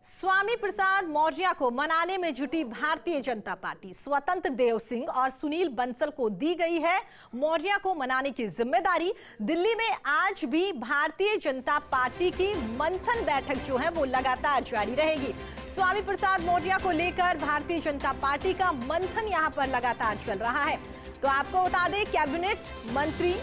स्वामी प्रसाद मौर्य को मनाने में जुटी भारतीय जनता पार्टी। स्वतंत्र देव सिंह और सुनील बंसल को दी गई है मौर्य को मनाने की जिम्मेदारी। दिल्ली में आज भी भारतीय जनता पार्टी की मंथन बैठक जो है वो लगातार जारी रहेगी। स्वामी प्रसाद मौर्य को लेकर भारतीय जनता पार्टी का मंथन यहां पर लगातार चल रहा है। तो आपको बता दें, कैबिनेट मंत्री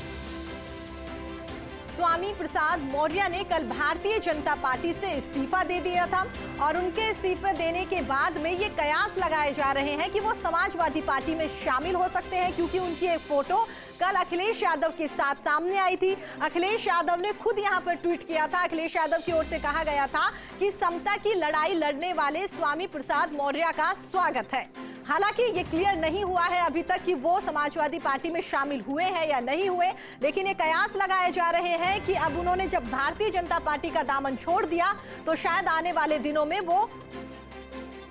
स्वामी प्रसाद मौर्य ने कल भारतीय जनता पार्टी से इस्तीफा दे दिया था और उनके इस्तीफे देने के बाद में ये कयास लगाए जा रहे हैं कि वो समाजवादी पार्टी में शामिल हो सकते हैं, क्योंकि उनकी एक फोटो कल अखिलेश यादव के साथ सामने आई थी। अखिलेश यादव ने खुद यहां पर ट्वीट किया था। अखिलेश यादव की ओर से कहा गया था कि समता की लड़ाई लड़ने वाले स्वामी प्रसाद मौर्य का स्वागत है। हालांकि ये क्लियर नहीं हुआ है अभी तक कि वो समाजवादी पार्टी में शामिल हुए हैं या नहीं हुए, लेकिन ये कयास लगाए जा रहे हैं कि अब उन्होंने जब भारतीय जनता पार्टी का दामन छोड़ दिया तो शायद आने वाले दिनों में वो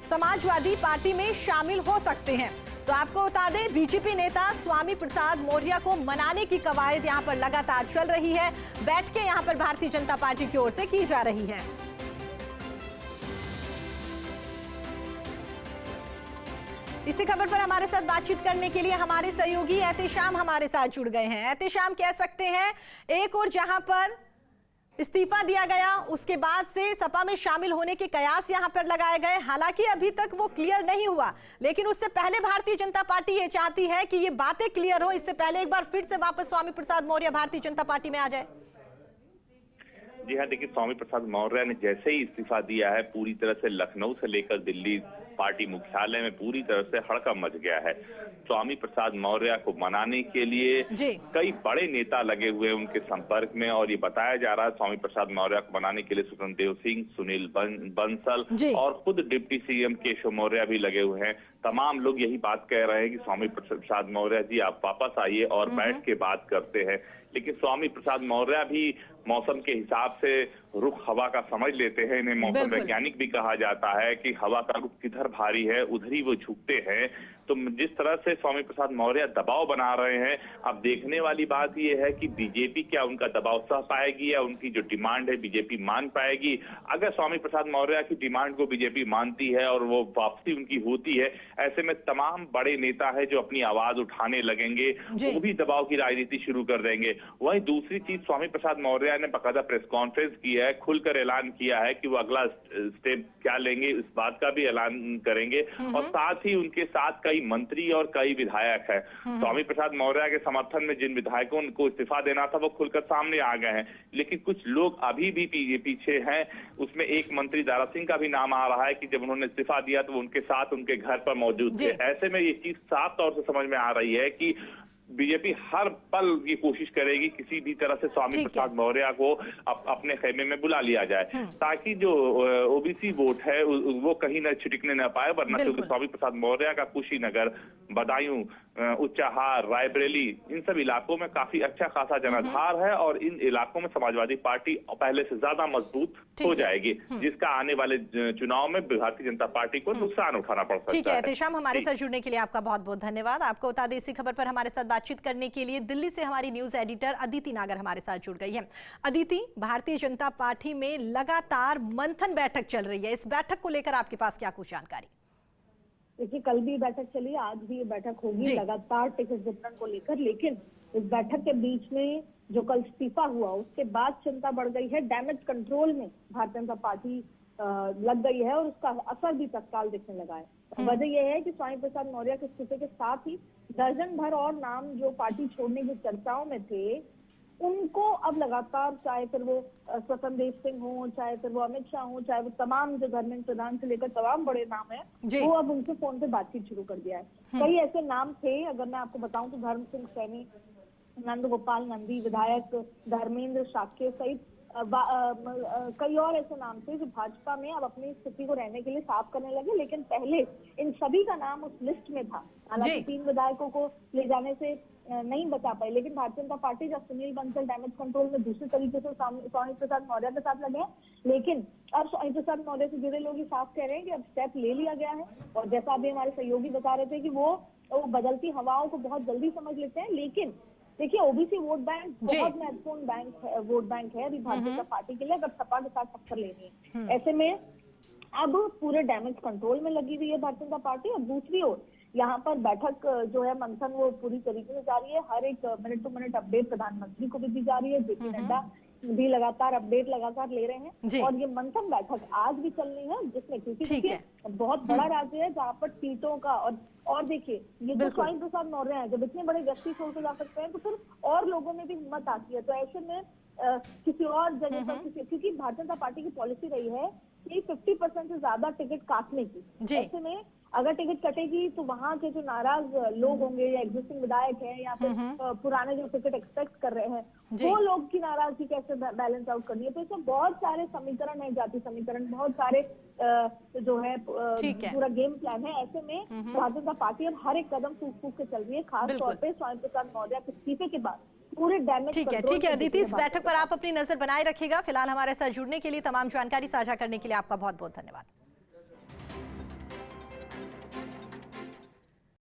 समाजवादी पार्टी में शामिल हो सकते हैं। तो आपको बता दें, बीजेपी नेता स्वामी प्रसाद मौर्य को मनाने की कवायद यहां पर लगातार चल रही है। बैठकें यहां पर भारतीय जनता पार्टी की ओर से की जा रही है। इसी खबर पर हमारे साथ बातचीत करने के लिए हमारे सहयोगी एहतेशाम हमारे साथ जुड़ गए हैं। एहतेशाम, कह सकते हैं एक और जहां पर इस्तीफा दिया गया, उसके बाद से सपा में शामिल होने के कयास यहां पर लगाए गए। हालांकि अभी तक वो क्लियर नहीं हुआ, लेकिन उससे पहले भारतीय जनता पार्टी ये चाहती है कि ये बातें क्लियर हो, इससे पहले एक बार फिर से वापस स्वामी प्रसाद मौर्य भारतीय जनता पार्टी में आ जाए। जी हाँ, देखिए, स्वामी प्रसाद मौर्य ने जैसे ही इस्तीफा दिया है, पूरी तरह से लखनऊ से लेकर दिल्ली पार्टी मुख्यालय में पूरी तरह से हड़कंप मच गया है। स्वामी प्रसाद मौर्य को मनाने के लिए कई बड़े नेता लगे हुए हैं उनके संपर्क में, और ये बताया जा रहा है स्वामी प्रसाद मौर्य को मनाने के लिए स्वतंत्र देव सिंह, सुनील बंसल और खुद डिप्टी सीएम केशव मौर्य भी लगे हुए हैं। तमाम लोग यही बात कह रहे हैं कि स्वामी प्रसाद मौर्य जी आप वापस आइए और बैठ के बात करते हैं। लेकिन स्वामी प्रसाद मौर्य भी मौसम के हिसाब से रुख हवा का समझ लेते हैं। इन्हें मौसम वैज्ञानिक भी कहा जाता है कि हवा का रुख किधर भारी है उधर ही वो झुकते हैं। तो जिस तरह से स्वामी प्रसाद मौर्य दबाव बना रहे हैं, अब देखने वाली बात यह है कि बीजेपी क्या उनका दबाव सह पाएगी या उनकी जो डिमांड है बीजेपी मान पाएगी। अगर स्वामी प्रसाद मौर्य की डिमांड को बीजेपी मानती है और वो वापसी उनकी होती है, ऐसे में तमाम बड़े नेता है जो अपनी आवाज उठाने लगेंगे, वो भी दबाव की राजनीति शुरू कर देंगे। वहीं दूसरी चीज, स्वामी प्रसाद मौर्य ने बाकायदा प्रेस कॉन्फ्रेंस किया है, खुलकर ऐलान किया है कि वो अगला स्टेप क्या लेंगे, इस बात का भी ऐलान करेंगे। और साथ ही उनके साथ कई मंत्री और कई विधायक है। स्वामी प्रसाद मौर्य के समर्थन में जिन विधायकों को इस्तीफा देना था वो खुलकर सामने आ गए हैं, लेकिन कुछ लोग अभी भी पीछे हैं। उसमें एक मंत्री दारा सिंह का भी नाम आ रहा है कि जब उन्होंने इस्तीफा दिया तो वो उनके साथ उनके घर पर मौजूद थे। ऐसे में ये चीज साफ तौर से समझ में आ रही है कि बीजेपी हर पल ये कोशिश करेगी किसी भी तरह से स्वामी प्रसाद मौर्य को अपने खेमे में बुला लिया जाए, ताकि जो ओबीसी वोट है वो कहीं न छिटकने न पाए। वरना क्योंकि स्वामी प्रसाद मौर्य का कुशीनगर, बदायूं, उच्चाहार, रायबरेली, इन सब इलाकों में काफी अच्छा खासा जनाधार है और इन इलाकों में समाजवादी पार्टी पहले से ज्यादा मजबूत हो जाएगी, जिसका आने वाले चुनाव में भारतीय जनता पार्टी को नुकसान उठाना पड़ सकता है। ठीक है एहतेशाम, हमारे साथ जुड़ने के लिए आपका बहुत बहुत धन्यवाद। आपको बता दें, इसी खबर पर हमारे साथ बातचीत करने के लिए दिल्ली से हमारी न्यूज एडिटर अदिति नागर हमारे साथ जुड़ गई है। अदिति, भारतीय जनता पार्टी में लगातार मंथन बैठक चल रही है, इस बैठक को लेकर आपके पास क्या कुछ जानकारी? देखिए, कल भी बैठक चली, आज भी ये बैठक होगी लगातार टिकट वितरण को लेकर। लेकिन इस बैठक के बीच में जो कल इस्तीफा हुआ उसके बाद चिंता बढ़ गई है। डैमेज कंट्रोल में भारतीय जनता पार्टी लग गई है और उसका असर भी तत्काल दिखने लगा है। वजह यह है कि स्वामी प्रसाद मौर्य के इस्तीफे के साथ ही दर्जन भर और नाम जो पार्टी छोड़ने की चर्चाओं में थे, उनको अब लगातार, चाहे फिर वो स्वतंत्र देव सिंह हो, चाहे फिर वो अमित शाह हो, चाहे वो तमाम जो धर्मेंद्र प्रधान से लेकर तमाम बड़े नाम है, वो अब उनसे फोन पे बातचीत शुरू कर दिया है। कई ऐसे नाम थे, अगर मैं आपको बताऊं तो धर्म सिंह सैनी, नंद गोपाल नंदी, विधायक धर्मेंद्र शाक्य सहित कई और ऐसे नाम थे जो भाजपा में अब अपनी स्थिति को रहने के लिए साफ करने लगे। लेकिन पहले इन सभी का नाम उस लिस्ट में था। हालांकि 3 विधायकों को ले जाने से नहीं बचा पाए, लेकिन भारतीय जनता पार्टी जब सुनील बंसल डैमेज कंट्रोल में दूसरे तरीके से स्वामी प्रसाद मौर्य के साथ लगे, लेकिन अब स्वामी प्रसाद मौर्य से जुड़े लोग ये साफ कह रहे हैं कि अब स्टेप ले लिया गया है। और जैसा अभी हमारे सहयोगी बता रहे थे कि वो बदलती हवाओं को बहुत जल्दी समझ लेते हैं। लेकिन देखिए, ओबीसी वोट बैंक बहुत महत्वपूर्ण वोट बैंक है अभी भारतीय जनता पार्टी के लिए, अगर सपा के साथ टक्कर लेनी है। ऐसे में अब पूरे डैमेज कंट्रोल में लगी हुई है भारतीय जनता पार्टी। और दूसरी ओर यहाँ पर बैठक जो है मंथन वो पूरी तरीके से जारी है। हर एक मिनट टू मिनट अपडेट प्रधानमंत्री को भी दी जा रही है। जेपी नड्डा भी लगातार अपडेट लगातार ले रहे हैं। और ये मंथन बैठक आज भी चलनी है, जिसमें क्योंकि देखिए बहुत बड़ा राज्य है जहाँ पर सीटों का और देखिए ये जो स्वामी प्रसाद मौर्य है, जब इतने बड़े व्यक्ति छोड़ के जा सकते हैं तो फिर और लोगों में भी हिम्मत आती है। तो ऐसे में किसी और जगह पर क्योंकि भारतीय जनता पार्टी की पॉलिसी रही है कि 50% से ज्यादा टिकट काटने की। ऐसे में अगर टिकट कटेगी तो वहां के जो नाराज लोग होंगे या एग्जिस्टिंग विधायक हैं या फिर पुराने जो टिकट एक्सपेक्ट कर रहे हैं वो लोग की नाराजगी कैसे बैलेंस आउट करनी है। तो इसमें बहुत सारे समीकरण है, जाति समीकरण, बहुत सारे जो है पूरा गेम प्लान है। ऐसे में भारतीय जनता पार्टी अब हर एक कदम फूक फूक के चल रही है, खास तौर पे स्वामी प्रसाद मौर्य के इस्तीफे के बाद पूरे डैमेज। ठीक है अदिति, इस बैठक पर आप अपनी नजर बनाए रखिएगा। फिलहाल हमारे साथ जुड़ने के लिए, तमाम जानकारी साझा करने के लिए आपका बहुत बहुत धन्यवाद।